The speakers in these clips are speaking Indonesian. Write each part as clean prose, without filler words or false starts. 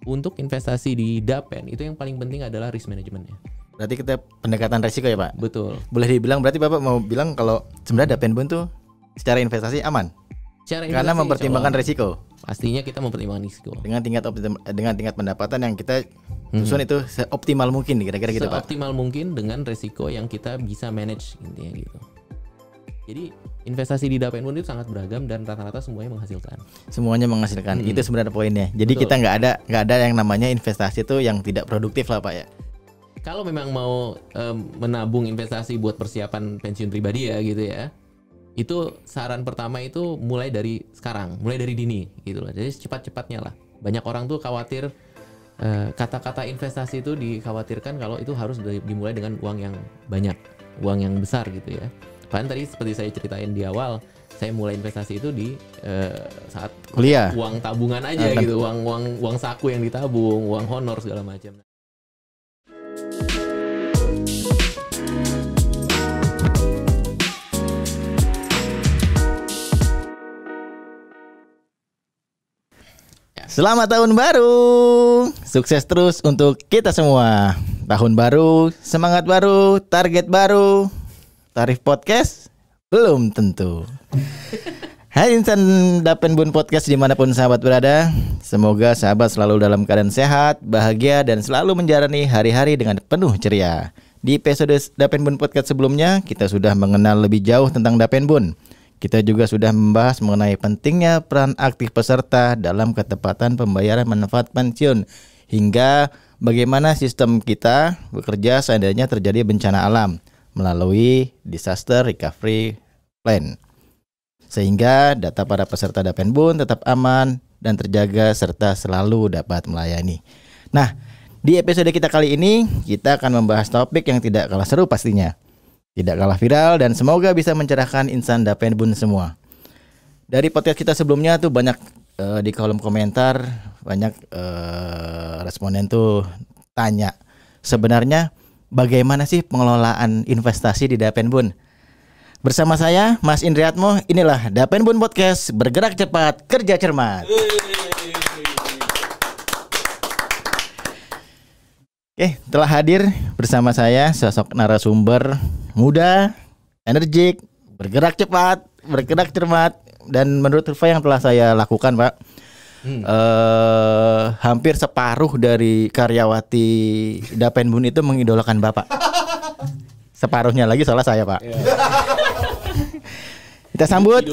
untuk investasi di Dapen itu yang paling penting adalah risk manajemennya. Berarti kita pendekatan resiko ya Pak? Betul. Boleh dibilang berarti Bapak mau bilang kalau sebenarnya Dapen Bun tuh secara investasi aman? Karena mempertimbangkan resiko. Pastinya kita mempertimbangkan risiko. Dengan tingkat pendapatan yang kita susun itu seoptimal mungkin kira-kira gitu Pak. Seoptimal mungkin dengan resiko yang kita bisa manage intinya gitu. Jadi investasi di Dapen Bun itu sangat beragam dan rata-rata semuanya menghasilkan. Semuanya menghasilkan. Itu sebenarnya poinnya. Jadi Betul. kita nggak ada yang namanya investasi itu yang tidak produktif lah Pak ya. Kalau memang mau menabung investasi buat persiapan pensiun pribadi ya gitu ya. Itu saran pertama itu mulai dari sekarang, mulai dari dini gitu loh. Jadi cepat-cepatnya lah. Banyak orang tuh khawatir kata-kata investasi itu dikhawatirkan kalau itu harus dimulai dengan uang yang banyak, uang yang besar gitu ya. Bahkan tadi seperti saya ceritain di awal, saya mulai investasi itu di saat kuliah. Uang tabungan aja gitu, uang saku yang ditabung, uang honor segala macam. Selamat tahun baru. Sukses terus untuk kita semua. Tahun baru, semangat baru, target baru. Tarif podcast belum tentu. Hai insan Dapen Bun Podcast dimanapun sahabat berada. Semoga sahabat selalu dalam keadaan sehat, bahagia, dan selalu menjalani hari-hari dengan penuh ceria. Di episode Dapen Bun Podcast sebelumnya, kita sudah mengenal lebih jauh tentang Dapen Bun. Kita juga sudah membahas mengenai pentingnya peran aktif peserta dalam ketepatan pembayaran manfaat pensiun, hingga bagaimana sistem kita bekerja seandainya terjadi bencana alam melalui Disaster Recovery Plan, sehingga data para peserta Dapen Bun tetap aman dan terjaga serta selalu dapat melayani. Nah, di episode kita kali ini kita akan membahas topik yang tidak kalah seru pastinya, tidak kalah viral, dan semoga bisa mencerahkan insan Dapen Bun semua. Dari podcast kita sebelumnya tuh banyak di kolom komentar banyak responden tuh tanya sebenarnya bagaimana sih pengelolaan investasi di Dapen Bun. Bersama saya Mas Indriatmo, inilah Dapen Bun Podcast, bergerak cepat, kerja cermat. Oke, telah hadir bersama saya sosok narasumber muda, energik, bergerak cepat, bergerak cermat, dan menurut survei yang telah saya lakukan, Pak, hampir separuh dari karyawati Dapen Bun itu mengidolakan Bapak. Separuhnya lagi soalnya saya, Pak. Kita sambut,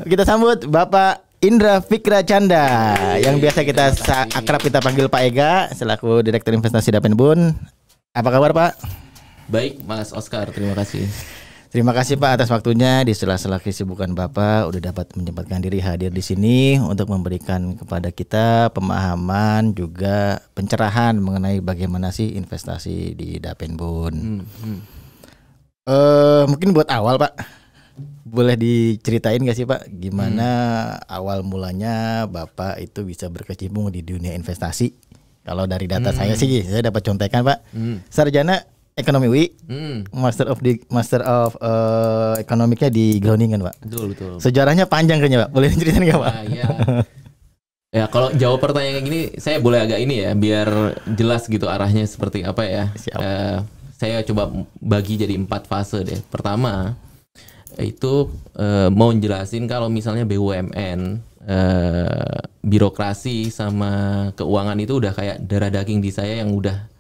kita sambut Bapak Indra Fikra Canda, yang biasa kita akrab kita panggil Pak Ega, selaku Direktur Investasi Dapen Bun. Apa kabar Pak? Baik Mas Oscar, terima kasih. Terima kasih Pak atas waktunya di sela-sela kesibukan Bapak, udah dapat menyempatkan diri hadir di sini untuk memberikan kepada kita pemahaman juga pencerahan mengenai bagaimana sih investasi di Dapen Bun. Mungkin buat awal Pak, boleh diceritain gak sih Pak gimana awal mulanya Bapak itu bisa berkecimpung di dunia investasi? Kalau dari data saya sih, saya dapat contekan Pak, sarjana ekonomi UI, Master of Economics-nya di Groningen Pak. Betul. Sejarahnya panjang kayaknya Pak, boleh diceritain gak Pak? Iya. Ya kalau jawab pertanyaan kayak gini, saya boleh agak ini ya, biar jelas gitu arahnya seperti apa ya. Saya coba bagi jadi 4 fase deh. Pertama itu mau jelasin kalau misalnya BUMN, birokrasi sama keuangan itu udah kayak darah daging di saya yang udah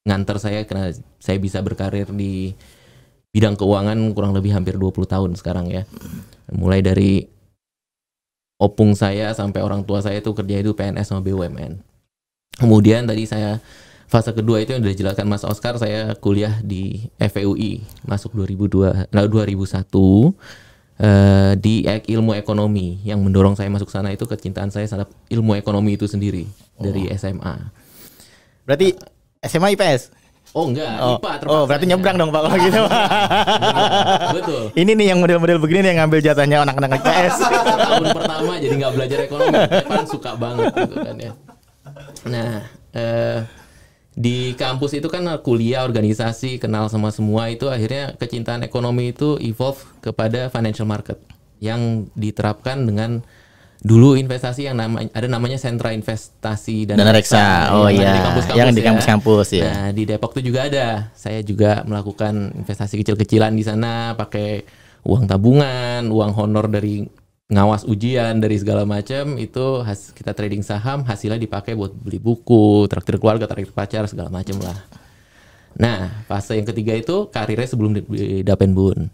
nganter saya karena saya bisa berkarir di bidang keuangan kurang lebih hampir 20 tahun sekarang ya. Mulai dari opung saya sampai orang tua saya tuh kerja itu PNS sama BUMN. Kemudian tadi saya fase kedua itu yang udah dijelaskan Mas Oscar, saya kuliah di FEUI masuk 2001 di ilmu ekonomi. Yang mendorong saya masuk sana itu kecintaan saya terhadap ilmu ekonomi itu sendiri dari SMA. Berarti SMA IPS? Oh enggak, IPA terpaksa. Oh berarti nyebrang dong Pak kalau gitu. Betul. Ini nih yang model-model begini nih yang ngambil jatahnya anak-anak IPS. Tahun pertama jadi nggak belajar ekonomi, kan suka banget gitu kan ya. Nah, di kampus itu kan kuliah, organisasi, kenal sama semua, itu akhirnya kecintaan ekonomi itu evolve kepada financial market yang diterapkan dengan dulu investasi yang namanya sentra investasi Dana Reksa. Oh iya, yang di kampus-kampus ya. Nah, di Depok tuh juga ada. Saya juga melakukan investasi kecil-kecilan di sana, pakai uang tabungan, uang honor dari ngawas ujian, dari segala macam. Itu kita trading saham, hasilnya dipakai buat beli buku, traktir keluarga, traktir pacar, segala macam lah. Nah, fase yang ketiga itu karirnya sebelum di Dapenbun.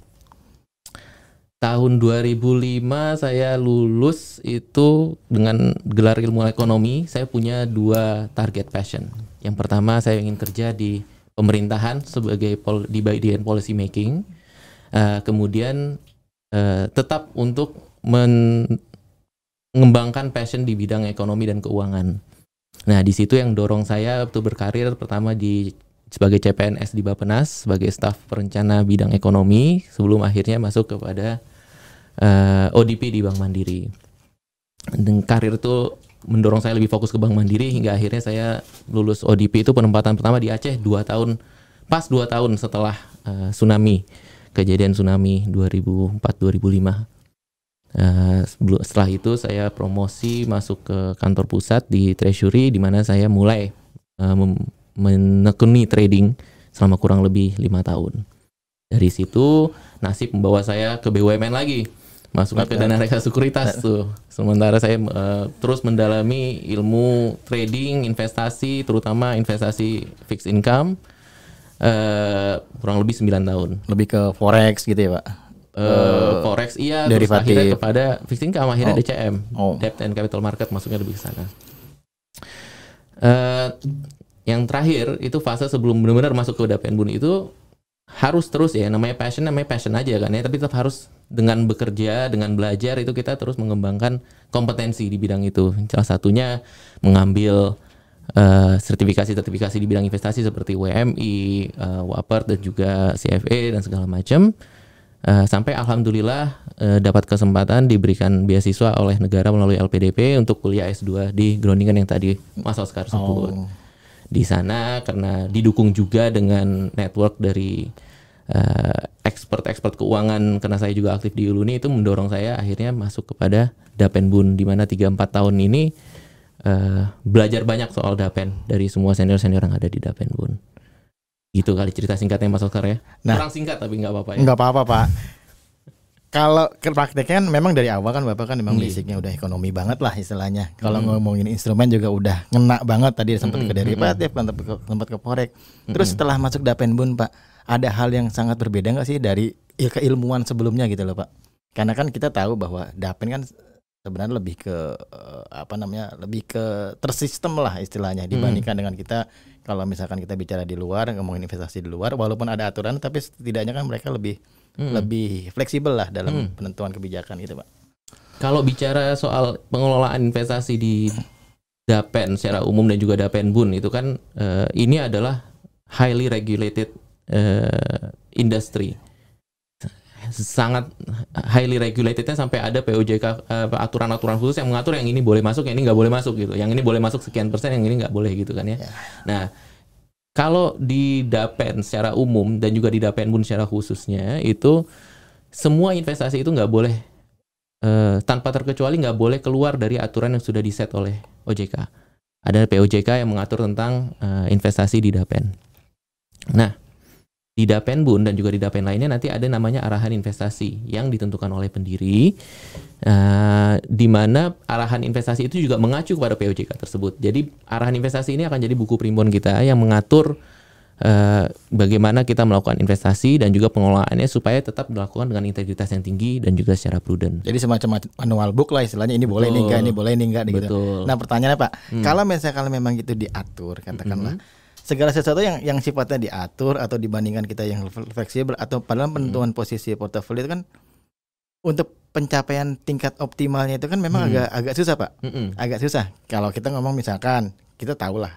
Tahun 2005 saya lulus itu dengan gelar ilmu ekonomi. Saya punya 2 target passion. Yang pertama, saya ingin kerja di pemerintahan sebagai di bagian policy making. Kemudian tetap untuk mengembangkan passion di bidang ekonomi dan keuangan. Nah, di situ yang dorong saya untuk berkarir pertama sebagai CPNS di Bappenas, sebagai staf perencana bidang ekonomi, sebelum akhirnya masuk kepada ODP di Bank Mandiri. Dan karir itu mendorong saya lebih fokus ke Bank Mandiri hingga akhirnya saya lulus ODP itu penempatan pertama di Aceh 2 tahun, pas 2 tahun setelah kejadian tsunami 2004-2005. Setelah itu saya promosi masuk ke kantor pusat di Treasury, di mana saya mulai menekuni trading selama kurang lebih 5 tahun. Dari situ nasib membawa saya ke BUMN lagi, masuk ke Dana Reksa Sekuritas tuh. Sementara saya terus mendalami ilmu trading, investasi, terutama investasi fixed income, kurang lebih 9 tahun. Lebih ke forex gitu ya Pak? Forex iya, derivatif. Terus akhirnya kepada fixed income, akhirnya DCM, Debt and Capital Market, masuknya lebih ke sana. Yang terakhir itu fase sebelum benar-benar masuk ke Dapenbun itu harus terus ya, namanya passion aja kan ya, tapi tetap harus dengan bekerja, dengan belajar itu kita terus mengembangkan kompetensi di bidang itu. Salah satunya mengambil sertifikasi di bidang investasi seperti WMI, WAPER dan juga CFA dan segala macam. Sampai alhamdulillah dapat kesempatan diberikan beasiswa oleh negara melalui LPDP untuk kuliah S2 di Groningen yang tadi Mas Oscar sebut. Di sana karena didukung juga dengan network dari expert keuangan, karena saya juga aktif di Uluni, itu mendorong saya akhirnya masuk kepada Dapenbun, di mana 3-4 tahun ini belajar banyak soal Dapen dari semua senior-senior yang ada di Dapenbun. Gitu kali cerita singkatnya Mas Oscar ya. Nah, kurang singkat tapi nggak apa-apa ya. Nggak apa-apa Pak. Kalau prakteknya kan memang dari awal kan Bapak kan memang basicnya udah ekonomi banget lah istilahnya. Kalau ngomongin instrumen juga udah ngena banget, tadi sempat ke derivatif, sempat ke forex. Terus setelah masuk Dapenbun Pak, ada hal yang sangat berbeda nggak sih dari keilmuan sebelumnya gitu loh Pak? Karena kan kita tahu bahwa Dapen kan sebenarnya lebih ke lebih ke tersistem lah istilahnya dibandingkan dengan kita. Kalau misalkan kita bicara di luar, ngomongin investasi di luar, walaupun ada aturan, tapi setidaknya kan mereka lebih fleksibel lah dalam penentuan kebijakan gitu Pak. Kalau bicara soal pengelolaan investasi di Dapen secara umum dan juga Dapenbun itu kan ini adalah highly regulated industry. Sangat highly regulatednya sampai ada POJK, aturan-aturan khusus yang mengatur yang ini boleh masuk, yang ini nggak boleh masuk gitu. Yang ini boleh masuk sekian persen, yang ini nggak boleh gitu kan ya. Nah, kalau di Dapen secara umum dan juga di Dapenbun secara khususnya itu semua investasi itu nggak boleh tanpa terkecuali nggak boleh keluar dari aturan yang sudah diset oleh OJK. Ada POJK yang mengatur tentang investasi di Dapen. Nah, di Dapenbun dan juga di Dapen lainnya nanti ada namanya arahan investasi yang ditentukan oleh pendiri, di mana arahan investasi itu juga mengacu kepada POJK tersebut. Jadi arahan investasi ini akan jadi buku primbon kita yang mengatur bagaimana kita melakukan investasi dan juga pengelolaannya supaya tetap dilakukan dengan integritas yang tinggi dan juga secara prudent. Jadi semacam manual book lah istilahnya, ini boleh, ini enggak, ini boleh, ini enggak gitu. Nah pertanyaannya Pak, kalau misalkan memang itu diatur, katakanlah segala sesuatu yang sifatnya diatur atau dibandingkan kita yang fleksibel atau padahal penentuan posisi portofolio itu kan untuk pencapaian tingkat optimalnya itu kan memang agak susah Pak. Agak susah. Kalau kita ngomong misalkan kita tahu lah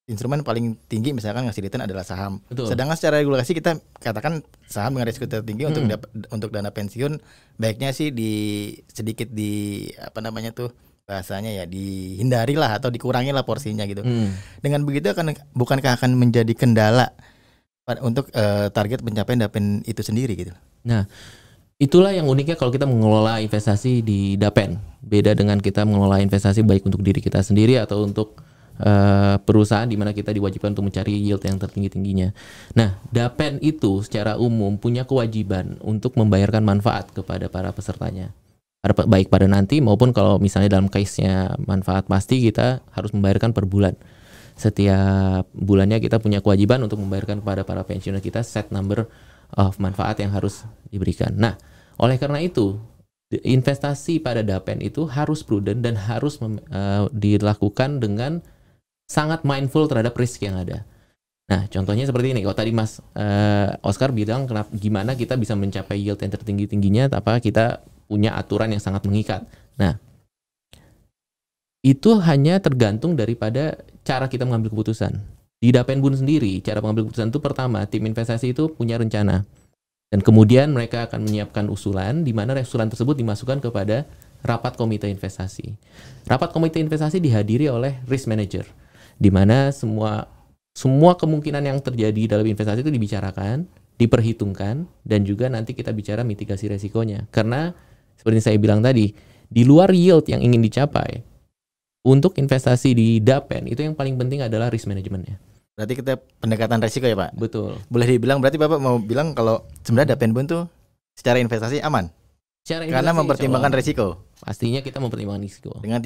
instrumen paling tinggi misalkan ngasih return adalah saham. Betul. Sedangkan secara regulasi kita katakan saham dengan risiko tertinggi untuk dana pensiun baiknya sih sedikit bahasanya ya dihindari lah atau dikurangi lah porsinya gitu. Dengan begitu bukankah akan menjadi kendala untuk target pencapaian Dapen itu sendiri gitu. Nah, Itulah yang uniknya kalau kita mengelola investasi di Dapen. Beda dengan kita mengelola investasi baik untuk diri kita sendiri atau untuk perusahaan di mana kita diwajibkan untuk mencari yield yang tertinggi-tingginya. Nah, Dapen itu secara umum punya kewajiban untuk membayarkan manfaat kepada para pesertanya. Baik pada nanti maupun kalau misalnya dalam case-nya manfaat pasti kita harus membayarkan per bulan. Setiap bulannya kita punya kewajiban untuk membayarkan kepada para pensiuner kita set number of manfaat yang harus diberikan. Nah, oleh karena itu investasi pada Dapen itu harus prudent dan harus dilakukan dengan sangat mindful terhadap risk yang ada. Nah, contohnya seperti ini. Kalau tadi Mas Oscar bilang gimana kita bisa mencapai yield yang tertinggi-tingginya, apa kita punya aturan yang sangat mengikat. Nah, itu hanya tergantung daripada cara kita mengambil keputusan. Di Dapenbun sendiri, cara mengambil keputusan itu pertama, tim investasi itu punya rencana. Dan kemudian mereka akan menyiapkan usulan, di mana usulan tersebut dimasukkan kepada rapat komite investasi. Rapat komite investasi dihadiri oleh risk manager, di mana semua kemungkinan yang terjadi dalam investasi itu dibicarakan, diperhitungkan, dan juga nanti kita bicara mitigasi resikonya. Karena seperti saya bilang tadi, di luar yield yang ingin dicapai, untuk investasi di Dapen itu yang paling penting adalah risk manajemennya. Berarti kita pendekatan resiko ya Pak? Betul. Boleh dibilang berarti Bapak mau bilang kalau sebenarnya Dapenbun tuh secara investasi aman? Karena mempertimbangkan resiko. Pastinya kita mempertimbangkan risiko. Dengan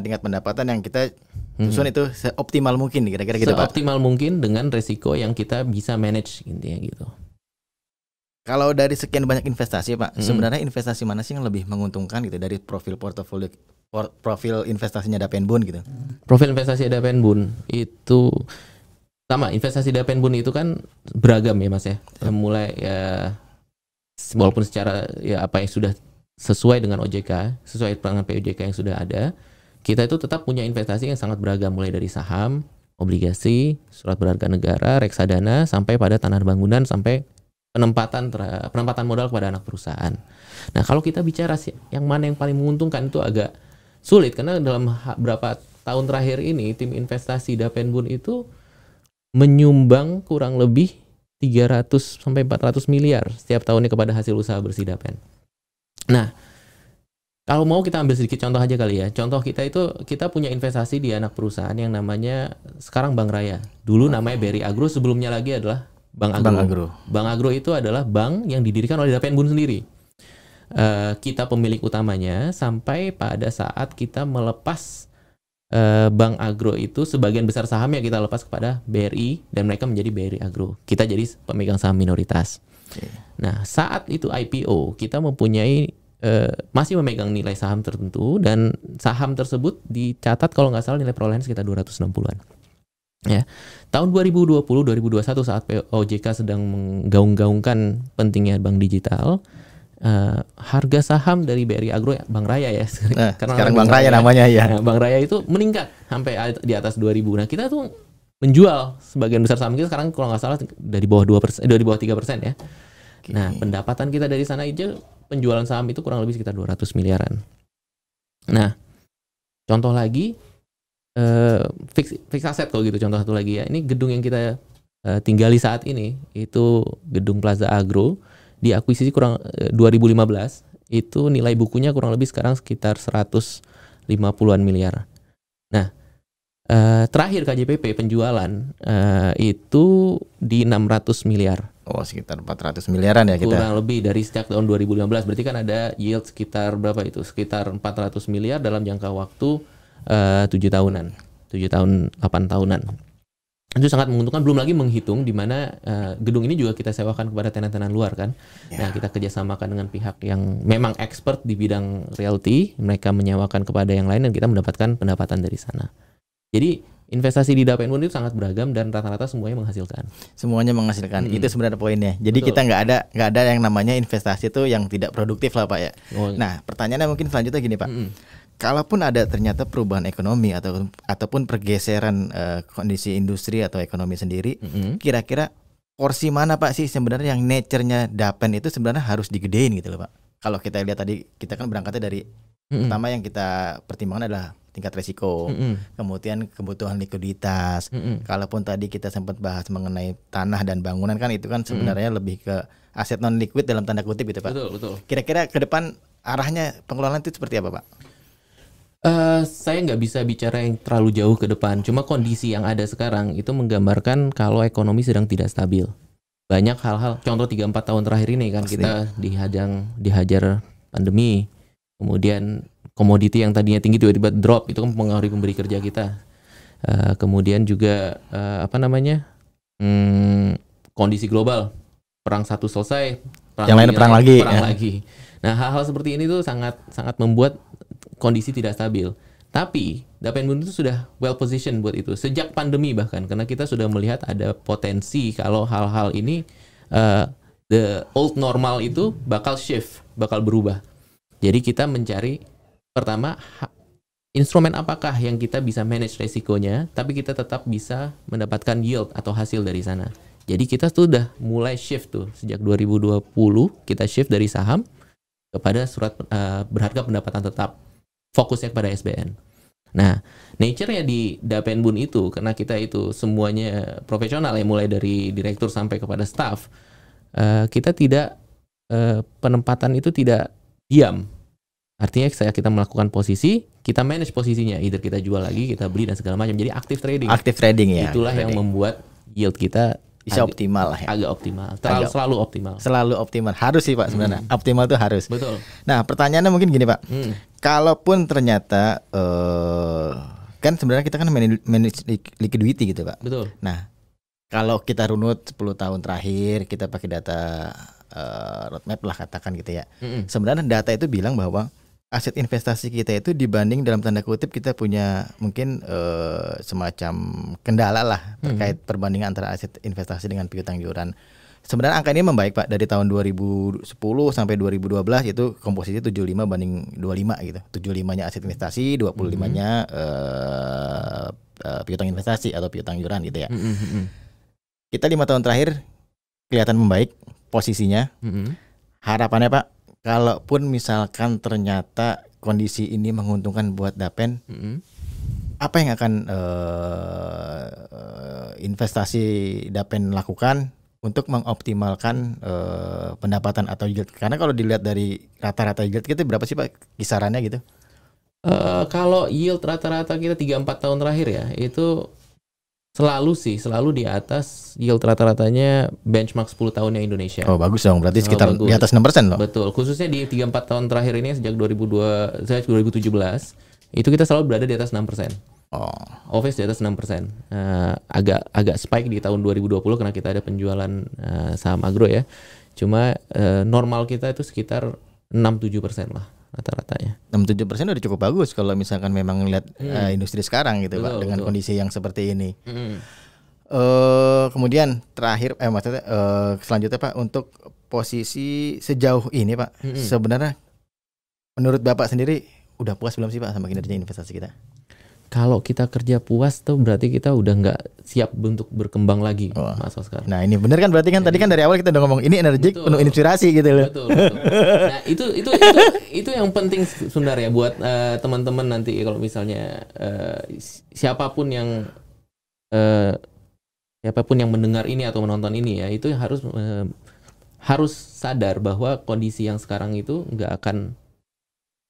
tingkat pendapatan yang kita susun itu seoptimal mungkin kira-kira gitu Pak. Seoptimal mungkin dengan resiko yang kita bisa manage intinya gitu. Kalau dari sekian banyak investasi Pak, sebenarnya investasi mana sih yang lebih menguntungkan gitu dari profil investasinya Dapenbun gitu? Profil investasi Dapenbun itu sama, investasi Dapenbun itu kan beragam ya Mas ya. Mulai ya walaupun secara ya apa yang sudah sesuai dengan OJK, sesuai dengan POJK yang sudah ada, kita itu tetap punya investasi yang sangat beragam, mulai dari saham, obligasi, surat berharga negara, reksadana, sampai pada tanah bangunan, sampai penempatan modal kepada anak perusahaan. Nah, kalau kita bicara sih yang mana yang paling menguntungkan itu agak sulit, karena dalam beberapa tahun terakhir ini tim investasi Dapenbun itu menyumbang kurang lebih 300 sampai 400 miliar setiap tahunnya kepada hasil usaha bersih Dapen. Nah, kalau mau kita ambil sedikit contoh aja kali ya. Contoh kita itu, kita punya investasi di anak perusahaan yang namanya sekarang Bank Raya. Dulu namanya BRI Agro, sebelumnya lagi adalah Bank Agro. Bank Agro itu adalah bank yang didirikan oleh Dapenbun sendiri. Kita pemilik utamanya sampai pada saat kita melepas Bank Agro itu, sebagian besar sahamnya kita lepas kepada BRI dan mereka menjadi BRI Agro. Kita jadi pemegang saham minoritas. Nah, saat itu IPO kita mempunyai masih memegang nilai saham tertentu dan saham tersebut dicatat kalau nggak salah nilai perolehan sekitar 260-an. Ya, tahun 2020-2021 saat OJK sedang menggaung-gaungkan pentingnya bank digital, harga saham dari BRI Agro, Bank Raya ya, karena sekarang Bank Raya namanya ya. Nah, Bank Raya itu meningkat sampai di atas 2.000. Nah, kita tuh menjual sebagian besar saham kita sekarang kalau nggak salah dari bawah 2%, dari bawah 3% ya. Nah, pendapatan kita dari sana aja penjualan saham itu kurang lebih sekitar 200 miliaran. Nah, contoh lagi fix aset kalau gitu, contoh satu lagi ya. Ini gedung yang kita tinggali saat ini itu gedung Plaza Agro, diakuisisi kurang 2015, itu nilai bukunya kurang lebih sekarang sekitar 150-an miliar. Nah, terakhir KJPP penjualan itu di 600 miliar. Oh, sekitar 400 miliaran ya kita. Kurang lebih dari sejak tahun 2015. Berarti kan ada yield sekitar berapa itu? Sekitar 400 miliar dalam jangka waktu 7 tahunan. 7 tahun, 8 tahunan. Itu sangat menguntungkan, belum lagi menghitung di mana gedung ini juga kita sewakan kepada tenan-tenan luar kan. Nah, kita kerjasamakan dengan pihak yang memang expert di bidang realty, mereka menyewakan kepada yang lain dan kita mendapatkan pendapatan dari sana. Jadi investasi di Dapenbun itu sangat beragam dan rata-rata semuanya menghasilkan. Semuanya menghasilkan. Itu sebenarnya poinnya. Jadi betul, kita nggak ada yang namanya investasi itu yang tidak produktif lah Pak ya. Nah, pertanyaannya mungkin selanjutnya gini Pak. Kalaupun ada ternyata perubahan ekonomi ataupun pergeseran kondisi industri atau ekonomi sendiri, kira-kira porsi mana Pak sih sebenarnya yang nature-nya Dapen itu sebenarnya harus digedein gitu loh Pak. Kalau kita lihat tadi, kita kan berangkatnya dari pertama yang kita pertimbangkan adalah tingkat resiko. Kemudian kebutuhan likuiditas. Kalaupun tadi kita sempat bahas mengenai tanah dan bangunan kan itu kan sebenarnya lebih ke aset non liquid dalam tanda kutip gitu Pak. Betul. Kira-kira ke depan arahnya pengelolaan itu seperti apa Pak? Saya nggak bisa bicara yang terlalu jauh ke depan. Cuma kondisi yang ada sekarang itu menggambarkan kalau ekonomi sedang tidak stabil. Banyak hal-hal, contoh 3-4 tahun terakhir ini kan Pasti. kita dihajar pandemi, kemudian komoditi yang tadinya tinggi tiba-tiba drop, itu kan mempengaruhi pemberi kerja kita. Kemudian juga kondisi global, perang satu selesai, Yang lain perang lagi. lagi. Nah hal-hal seperti ini tuh sangat membuat kondisi tidak stabil. Tapi Dapenbun itu sudah well positioned buat itu sejak pandemi bahkan, karena kita sudah melihat ada potensi kalau hal-hal ini the old normal itu bakal shift, bakal berubah. Jadi kita mencari pertama instrumen apakah yang kita bisa manage resikonya, tapi kita tetap bisa mendapatkan yield atau hasil dari sana. Jadi kita sudah mulai shift tuh sejak 2020 kita shift dari saham kepada surat berharga pendapatan tetap, fokusnya kepada SBN. Nah, nature-nya di Dapenbun itu karena kita itu semuanya profesional ya, mulai dari direktur sampai kepada staff, kita tidak penempatan itu tidak diam. Artinya kita melakukan posisi, kita manage posisinya, either kita jual lagi, kita beli dan segala macam. Jadi active trading. Active trading ya. Itulah yang membuat yield kita bisa optimal lah ya. Agak optimal. Selalu optimal. Selalu optimal. Harus sih Pak sebenarnya. Optimal tuh harus. Betul. Nah, pertanyaannya mungkin gini Pak. Kalaupun ternyata kan sebenarnya kita kan manage liquidity gitu Pak. Betul. Nah, kalau kita runut 10 tahun terakhir kita pakai data roadmap lah katakan gitu ya. Sebenarnya data itu bilang bahwa aset investasi kita itu dibanding dalam tanda kutip kita punya mungkin semacam kendala lah terkait perbandingan antara aset investasi dengan piutang iuran. Sebenarnya angka ini membaik Pak, dari tahun 2010 sampai 2012 itu komposisi 75 banding 25 gitu. 75-nya aset investasi, 25-nya piutang investasi atau piutang iuran gitu ya. Kita 5 tahun terakhir kelihatan membaik posisinya. Harapannya Pak, kalaupun misalkan ternyata kondisi ini menguntungkan buat Dapen, apa yang akan investasi Dapen lakukan untuk mengoptimalkan pendapatan atau yield? Karena kalau dilihat dari rata-rata yield kita berapa sih Pak kisarannya gitu? Kalau yield rata-rata kita 3-4 tahun terakhir ya, itu selalu di atas yield rata-ratanya benchmark 10 tahunnya Indonesia. Oh bagus dong, berarti sekitar di atas 6% loh. Betul, khususnya di 3-4 tahun terakhir ini sejak 2017 itu kita selalu berada di atas 6%. Always di atas 6%. Agak spike di tahun 2020 karena kita ada penjualan saham agro ya. Cuma normal kita itu sekitar 6-7% lah rata-ratanya. 6-7% udah cukup bagus kalau misalkan memang lihat industri sekarang gitu Pak, dengan kondisi yang seperti ini. Kemudian terakhir maksudnya selanjutnya Pak, untuk posisi sejauh ini Pak, sebenarnya menurut Bapak sendiri udah puas belum sih Pak sama kinerja investasi kita? Kalau kita kerja puas tuh berarti kita udah nggak siap untuk berkembang lagi, Mas Oscar. Nah ini bener kan, berarti kan tadi kan dari awal kita udah ngomong ini energik, penuh inspirasi gitu loh. Betul. Nah itu yang penting sebenarnya buat teman-teman nanti kalau misalnya siapapun yang mendengar ini atau menonton ini ya, itu harus sadar bahwa kondisi yang sekarang itu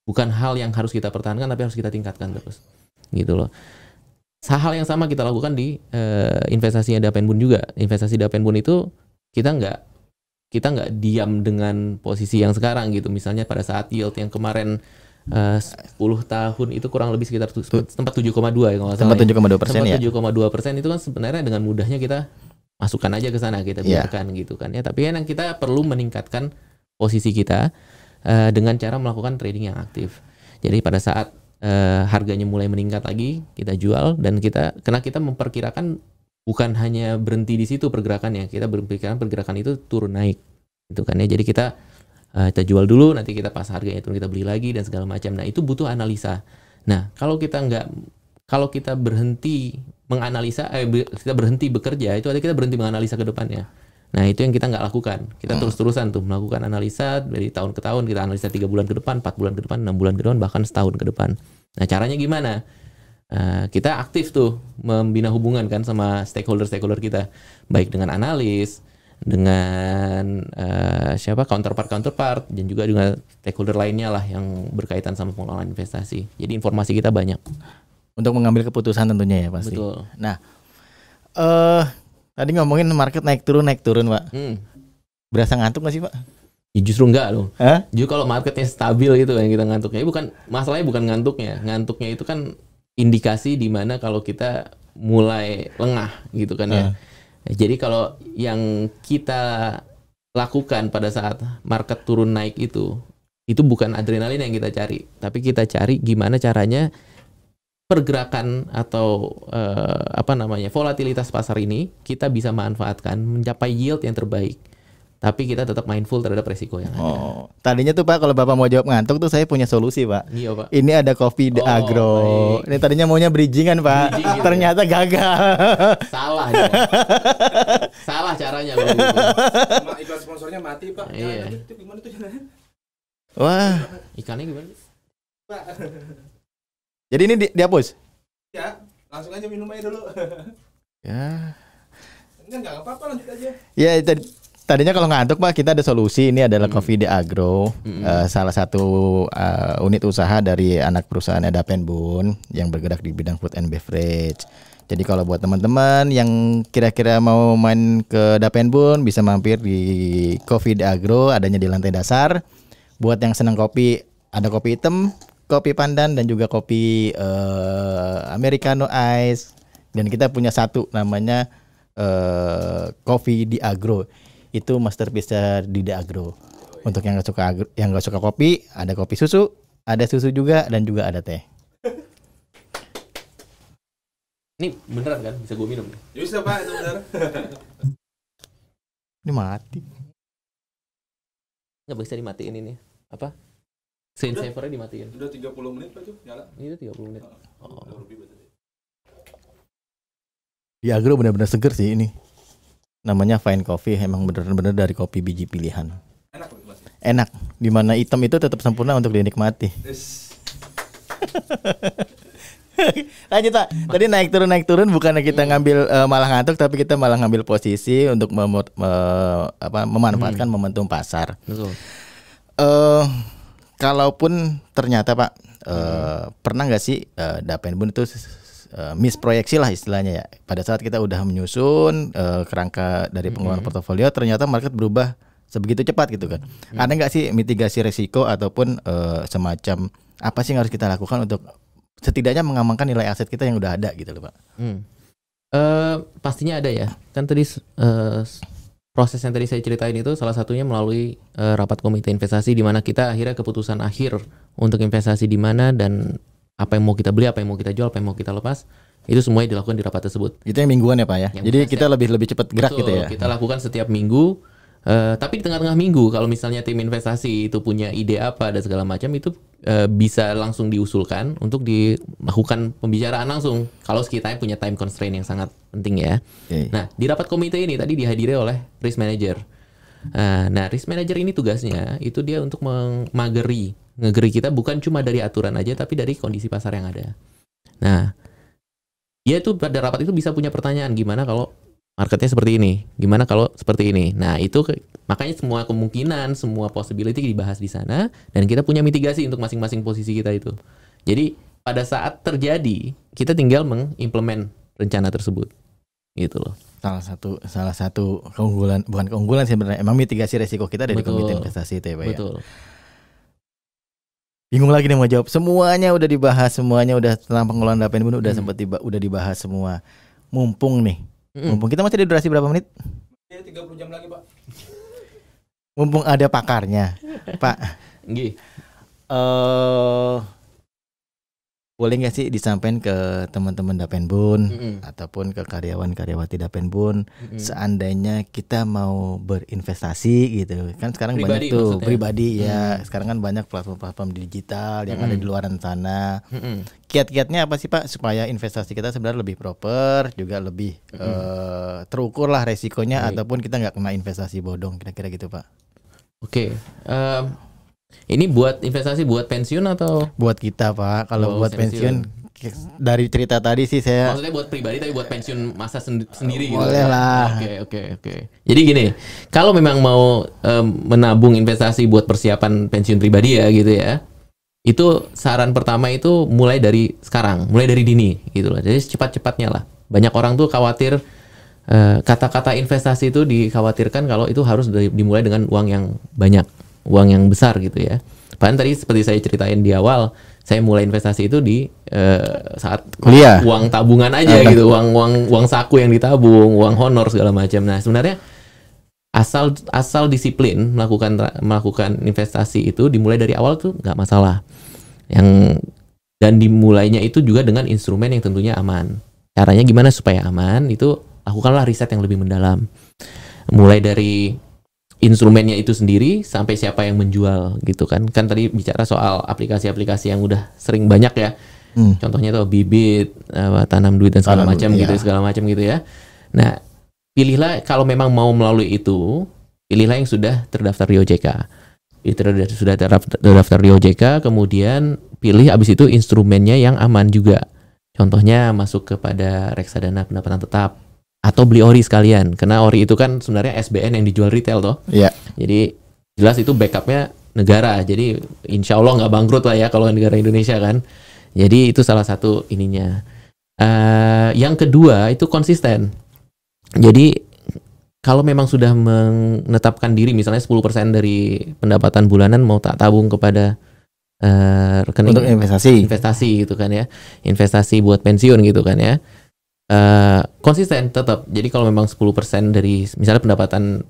bukan hal yang harus kita pertahankan, tapi harus kita tingkatkan terus. Gitu loh. Hal yang sama kita lakukan di investasinya Dapenbun juga. Investasi Dapenbun itu kita nggak diam dengan posisi yang sekarang gitu. Misalnya pada saat yield yang kemarin 10 tahun itu kurang lebih sekitar tempat 7,2 ya kalau nggak salah. Tempat 7,2% ya. 7,2% itu kan sebenarnya dengan mudahnya kita masukkan aja ke sana, kita biarkan gitu kan ya. Tapi yang kita perlu meningkatkan posisi kita dengan cara melakukan trading yang aktif. Jadi pada saat harganya mulai meningkat lagi, kita jual, dan karena kita memperkirakan bukan hanya berhenti di situ pergerakannya, kita berpikiran pergerakan itu turun naik gitu kan ya. Jadi kita jual dulu, nanti kita pas harganya turun kita beli lagi dan segala macam. Nah itu butuh analisa. Nah kalau kita berhenti menganalisa, kita berhenti bekerja, itu artinya kita berhenti menganalisa ke depannya. Nah itu yang kita nggak lakukan. Kita terus-terusan tuh melakukan analisa dari tahun ke tahun. Kita analisa 3 bulan ke depan, 4 bulan ke depan, 6 bulan ke depan, bahkan setahun ke depan. Nah, caranya gimana? Kita aktif tuh membina hubungan kan sama stakeholder kita, baik dengan analis, dengan counterpart dan juga dengan stakeholder lainnya lah yang berkaitan sama pengelolaan investasi. Jadi informasi kita banyak untuk mengambil keputusan tentunya ya pasti. Betul. Nah, tadi ngomongin market naik turun Pak. Berasa ngantuk nggak sih Pak? Ya justru enggak loh. Hah? Justru kalau marketnya stabil gitu yang kita ngantuknya. Masalahnya bukan ngantuknya. Ngantuknya itu kan indikasi di mana kalau kita mulai lengah gitu kan ya. Jadi kalau yang kita lakukan pada saat market turun naik itu bukan adrenalin yang kita cari, tapi kita cari gimana caranya pergerakan atau volatilitas pasar ini kita bisa manfaatkan mencapai yield yang terbaik. Tapi kita tetap mindful terhadap resiko yang ada. Tadinya tuh Pak, kalau Bapak mau jawab ngantuk tuh saya punya solusi Pak. Iya Pak. Ini ada Coffee The Agro. Baik. Ini tadinya maunya bridgingan Pak. Gitu. Ternyata gagal. Salah dong. Salah caranya kalau gitu. Iklan sponsornya mati Pak. Iya. Itu gimana tuh jalannya? Wah. Ikannya gimana? Pak. Jadi ini dihapus? Ya, langsung aja minum aja dulu. Ya. Enggak apa-apa, lanjut aja. Ya, tadinya kalau ngantuk Pak, kita ada solusi. Ini adalah Coffee The Agro, salah satu unit usaha dari anak perusahaan Dapenbun yang bergerak di bidang food and beverage. Jadi kalau buat teman-teman yang kira-kira mau main ke Dapenbun, bisa mampir di Coffee The Agro, adanya di lantai dasar. Buat yang senang kopi, ada kopi hitam, kopi pandan, dan juga kopi Americano Ice. Dan kita punya satu namanya Coffee The Agro. Itu masterpiece di The Agro. Untuk yang nggak suka kopi, ada kopi susu, ada susu juga, dan juga ada teh. Ini beneran kan? Bisa gue minum? Bisa Pak, itu benar. Ini mati. Nggak bisa dimatiin ini. Apa? Screensavernya dimatiin. Udah 30 menit Pak tuh nyala. Itu 30 menit. The Agro benar-benar seger sih ini. Namanya Fine Coffee, emang benar-benar dari kopi biji pilihan. Enak. Enak, dimana hitam itu tetap sempurna untuk dinikmati. Yes. Lanjut Pak, tadi naik turun bukannya kita ngambil malah ngantuk, tapi kita malah ngambil posisi untuk memanfaatkan momentum pasar. Betul. Kalaupun ternyata Pak, pernah nggak sih Dapenbun itu misproyeksi lah istilahnya ya, pada saat kita udah menyusun kerangka dari pengelolaan portofolio, ternyata market berubah sebegitu cepat gitu kan. Ada nggak sih mitigasi resiko ataupun semacam apa sih yang harus kita lakukan untuk setidaknya mengamankan nilai aset kita yang udah ada gitu loh Pak? Pastinya ada ya. Kan tadi proses yang tadi saya ceritain itu salah satunya melalui rapat komite investasi, di mana kita akhirnya keputusan akhir untuk investasi di mana dan apa yang mau kita beli, apa yang mau kita jual, apa yang mau kita lepas, itu semuanya dilakukan di rapat tersebut. Itu yang mingguan ya Pak ya. Jadi kita lebih cepat gerak. Betul, gitu ya. Kita lakukan setiap minggu. Tapi di tengah-tengah minggu kalau misalnya tim investasi itu punya ide apa dan segala macam, itu bisa langsung diusulkan untuk dilakukan pembicaraan langsung. Kalau kita punya time constraint yang sangat penting ya. Okay. Nah, di rapat komite ini tadi dihadiri oleh risk manager. Nah, risk manager ini tugasnya itu dia untuk ngegeri kita bukan cuma dari aturan aja, tapi dari kondisi pasar yang ada. Nah, dia itu pada rapat itu bisa punya pertanyaan, gimana kalau marketnya seperti ini, gimana kalau seperti ini. Nah, itu makanya semua kemungkinan, semua possibility dibahas di sana, dan kita punya mitigasi untuk masing-masing posisi kita itu. Jadi pada saat terjadi, kita tinggal mengimplement rencana tersebut, gitu loh. Salah satu keunggulan, bukan keunggulan sebenarnya, emang mitigasi resiko kita dari komite investasi itu ya Pak. Betul. Ya? Bingung lagi nih mau jawab. Semuanya udah dibahas, semuanya udah tentang pengelolaan Dapenbun udah sempat udah dibahas semua. Mumpung kita masih ada durasi berapa menit? 30 jam lagi Pak. Mumpung ada pakarnya, Pak. Nggih. Boleh nggak sih disampaikan ke teman-teman Dapenbun ataupun ke karyawan-karyawati Dapenbun, seandainya kita mau berinvestasi gitu kan, sekarang pribadi, banyak tuh maksudnya. Pribadi ya, sekarang kan banyak platform-platform digital yang ada di luar sana. Kiat-kiatnya apa sih Pak supaya investasi kita sebenarnya lebih proper, juga lebih terukur lah resikonya, ataupun kita nggak kena investasi bodong, kira-kira gitu Pak? Oke. Ini buat investasi buat pensiun atau Buat kita Pak, kalau Oh, buat pensiun dari cerita tadi sih saya maksudnya buat pribadi tapi buat pensiun masa sendiri gitu? boleh lah. Oke. Jadi gini, kalau memang mau menabung investasi buat persiapan pensiun pribadi ya gitu ya, itu saran pertama itu mulai dari sekarang, mulai dari dini gitu loh. Jadi cepat-cepatnya lah. Banyak orang tuh khawatir kata-kata investasi itu dikhawatirkan kalau itu harus dimulai dengan uang yang banyak, uang yang besar gitu ya. Bahkan tadi seperti saya ceritain di awal, saya mulai investasi itu di saat Kuliah. uang tabungan aja gitu, uang saku yang ditabung, uang honor segala macam. Nah sebenarnya asal disiplin melakukan investasi itu dimulai dari awal tuh nggak masalah. Dan dimulainya itu juga dengan instrumen yang tentunya aman. Caranya gimana supaya aman? Itu lakukanlah riset yang lebih mendalam. Mulai dari instrumennya itu sendiri sampai siapa yang menjual gitu kan. Kan tadi bicara soal aplikasi-aplikasi yang udah sering banyak ya. Contohnya tuh Bibit, tanam duit dan segala macam gitu ya. Nah, pilihlah kalau memang mau melalui itu, pilihlah yang sudah terdaftar di OJK. Sudah terdaftar di OJK, kemudian pilih abis itu instrumennya yang aman juga. Contohnya masuk kepada reksadana pendapatan tetap atau beli ori sekalian, karena ori itu kan sebenarnya SBN yang dijual retail toh. Iya. Jadi jelas itu backupnya negara, jadi insya Allah nggak bangkrut lah ya kalau negara Indonesia kan. Jadi itu salah satu ininya. Yang kedua itu konsisten. Jadi kalau memang sudah menetapkan diri misalnya 10% dari pendapatan bulanan mau tak tabung kepada rekening Untuk investasi gitu kan ya, investasi buat pensiun gitu kan ya. Konsisten tetap. Jadi kalau memang 10% dari misalnya pendapatan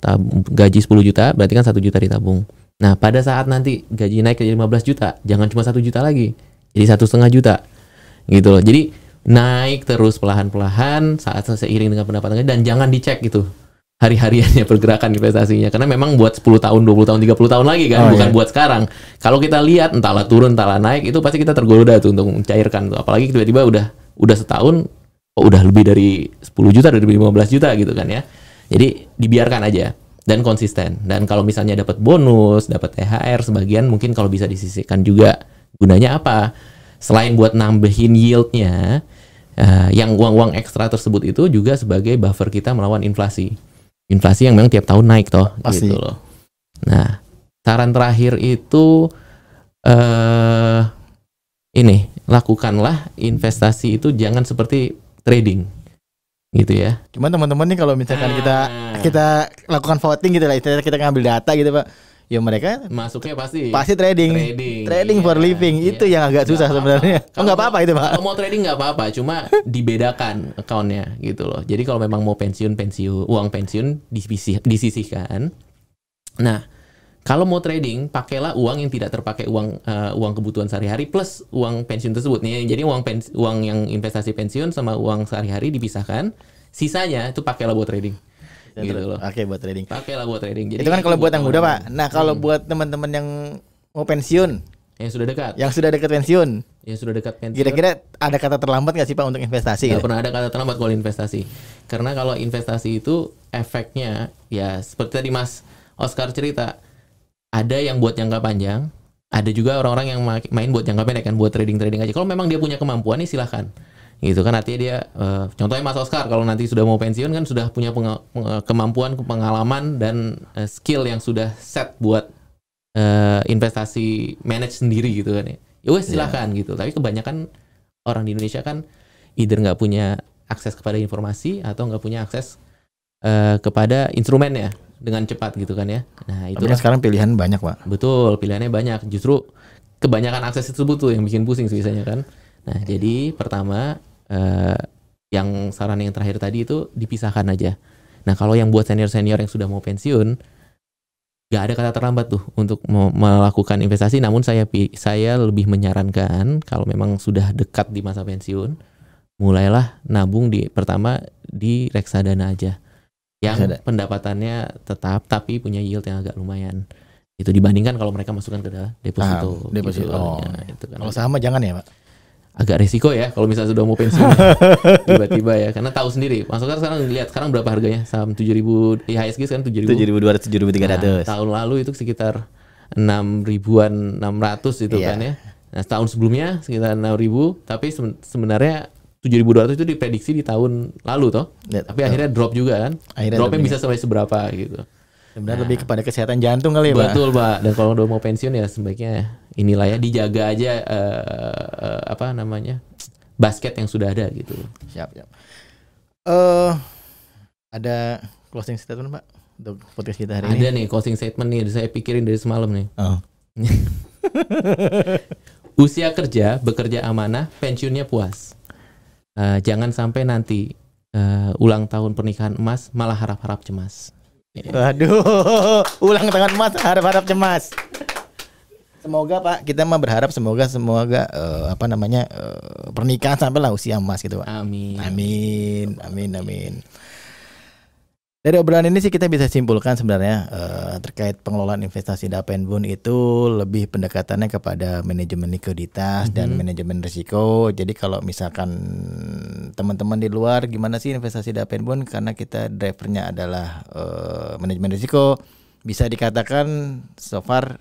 gaji 10 juta, berarti kan 1 juta ditabung. Nah, pada saat nanti gaji naik ke 15 juta, jangan cuma 1 juta lagi. Jadi 1,5 juta. Gitu loh. Jadi naik terus perlahan-perlahan saat seiring dengan pendapatannya, dan jangan dicek gitu hari-hariannya pergerakan investasinya, karena memang buat 10 tahun, 20 tahun, 30 tahun lagi kan, bukan buat sekarang. Kalau kita lihat entahlah turun, entahlah naik, itu pasti kita tergoda tuh untuk mencairkan tuh. Apalagi tiba-tiba udah setahun udah lebih dari 10 juta, dari 15 juta gitu kan ya. Jadi dibiarkan aja dan konsisten. Dan kalau misalnya dapat bonus, dapat THR sebagian, mungkin kalau bisa disisihkan juga. Gunanya apa? Selain buat nambahin yieldnya, yang uang-uang ekstra tersebut itu juga sebagai buffer kita melawan inflasi. Inflasi yang memang tiap tahun naik toh. Pasti. Gitu loh. Nah, saran terakhir itu ini, lakukanlah investasi itu jangan seperti trading gitu ya. Cuman teman-teman nih kalau misalkan kita lakukan voting gitu lah, kita ngambil data gitu Pak, ya mereka masuknya pasti trading for living. Itu yang agak susah sebenarnya. Nggak apa-apa itu Pak. Kalau mau trading nggak apa-apa, cuma dibedakan accountnya gitu loh. Jadi kalau memang mau uang pensiun disisihkan. Nah, kalau mau trading, pakailah uang yang tidak terpakai uang kebutuhan sehari-hari plus uang pensiun tersebut nih. Jadi uang yang investasi pensiun sama uang sehari-hari dipisahkan. Sisanya itu pakailah buat trading. Gitu loh. Oke, buat trading. Pakailah buat trading. Jadi itu kan kalau buat yang muda Pak. Nah, kalau buat teman-teman yang mau pensiun, yang sudah dekat pensiun, kira-kira ada kata terlambat nggak sih Pak untuk investasi? Nggak pernah ada kata terlambat kalau investasi. Karena kalau investasi itu efeknya ya seperti tadi Mas Oscar cerita. Ada yang buat jangka panjang, ada juga orang-orang yang main buat jangka pendek kan, buat trading aja. Kalau memang dia punya kemampuan nih silahkan. Gitu kan, artinya dia contohnya Mas Oscar kalau nanti sudah mau pensiun kan sudah punya kemampuan, pengalaman dan skill yang sudah set buat investasi manage sendiri gitu kan ya. Ya wes silahkan gitu. Tapi kebanyakan orang di Indonesia kan either nggak punya akses kepada informasi atau nggak punya akses kepada instrumennya dengan cepat gitu kan ya. Nah, itu sekarang pilihan banyak Pak. Betul, pilihannya banyak. Justru kebanyakan akses tersebut tuh yang bikin pusing biasanya kan. Nah, jadi pertama yang saran yang terakhir tadi itu dipisahkan aja. Nah, kalau yang buat senior-senior yang sudah mau pensiun, nggak ada kata terlambat tuh untuk melakukan investasi. Namun saya lebih menyarankan kalau memang sudah dekat di masa pensiun, mulailah nabung pertama di reksadana aja. Yang pendapatannya tetap tapi punya yield yang agak lumayan. Itu dibandingkan kalau mereka masukkan ke deposito. Deposito. Gitu. Ya, itu kan. Kalau saham jangan ya Pak. Agak resiko ya kalau misalnya sudah mau pensiun tiba-tiba ya, karena tahu sendiri. Masukkan sekarang lihat sekarang berapa harganya saham 7.000 IHSG sekarang 7.200 7.200 7.300. Tahun lalu itu sekitar 6.000-an 600 itu Iya. kan ya. Nah, tahun sebelumnya sekitar 6.000, tapi sebenarnya 7.200 itu diprediksi di tahun lalu toh. Ya, Tapi akhirnya drop juga kan. Akhirnya Dropnya drop bisa sampai seberapa gitu. Sebenarnya lebih kepada kesehatan jantung kali ya, Pak. Betul, Pak. Dan kalau udah mau pensiun ya sebaiknya inilah ya, dijaga aja apa namanya? Basket yang sudah ada gitu. Siap. Ada closing statement, Pak, untuk podcast kita hari ini? Ada nih closing statement nih, saya pikirin dari semalam nih. Oh. Usia kerja, bekerja amanah, pensiunnya puas. Jangan sampai nanti ulang tahun pernikahan emas malah harap-harap cemas. Waduh, ulang tahun emas harap-harap cemas. Semoga Pak, kita mah berharap semoga pernikahan sampailah usia emas gitu, Pak. Amin. Amin. Dari obrolan ini sih kita bisa simpulkan sebenarnya terkait pengelolaan investasi Dapenbun itu lebih pendekatannya kepada manajemen likuiditas dan manajemen risiko. Jadi kalau misalkan teman-teman di luar gimana sih investasi Dapenbun, karena kita drivernya adalah manajemen risiko, bisa dikatakan so far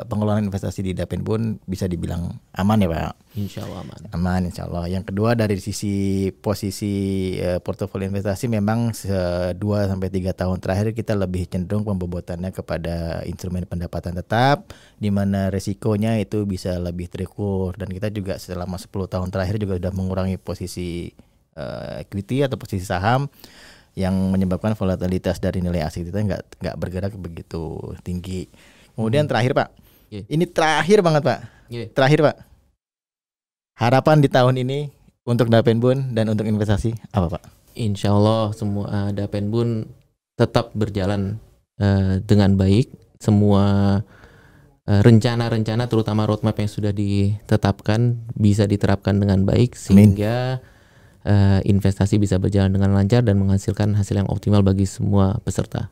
pengelolaan investasi di Dapenbun bisa dibilang aman ya, Pak. Insya Allah aman. Aman insya Allah. Yang kedua dari sisi posisi portofolio investasi memang 2-3 tahun terakhir kita lebih cenderung pembobotannya kepada instrumen pendapatan tetap, di mana resikonya itu bisa lebih terukur, dan kita juga selama 10 tahun terakhir juga sudah mengurangi posisi equity atau posisi saham yang menyebabkan volatilitas dari nilai aset kita nggak bergerak begitu tinggi. Kemudian terakhir, Pak, ini terakhir banget, Pak. Terakhir, Pak. Harapan di tahun ini untuk Dapenbun dan untuk investasi apa, Pak? Insya Allah semua Dapenbun tetap berjalan dengan baik. Semua rencana-rencana terutama roadmap yang sudah ditetapkan bisa diterapkan dengan baik sehingga investasi bisa berjalan dengan lancar dan menghasilkan hasil yang optimal bagi semua peserta.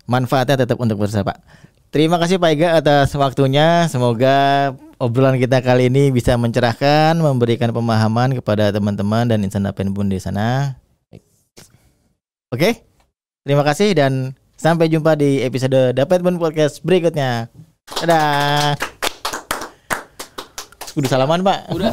Manfaatnya tetap untuk bersama, Pak. Terima kasih Pak Ega atas waktunya. Semoga obrolan kita kali ini bisa mencerahkan, memberikan pemahaman kepada teman-teman dan insan Dapenbun di sana. Oke, terima kasih dan sampai jumpa di episode Dapenbun Podcast berikutnya. Dadah. Udah salaman, Pak. Udah.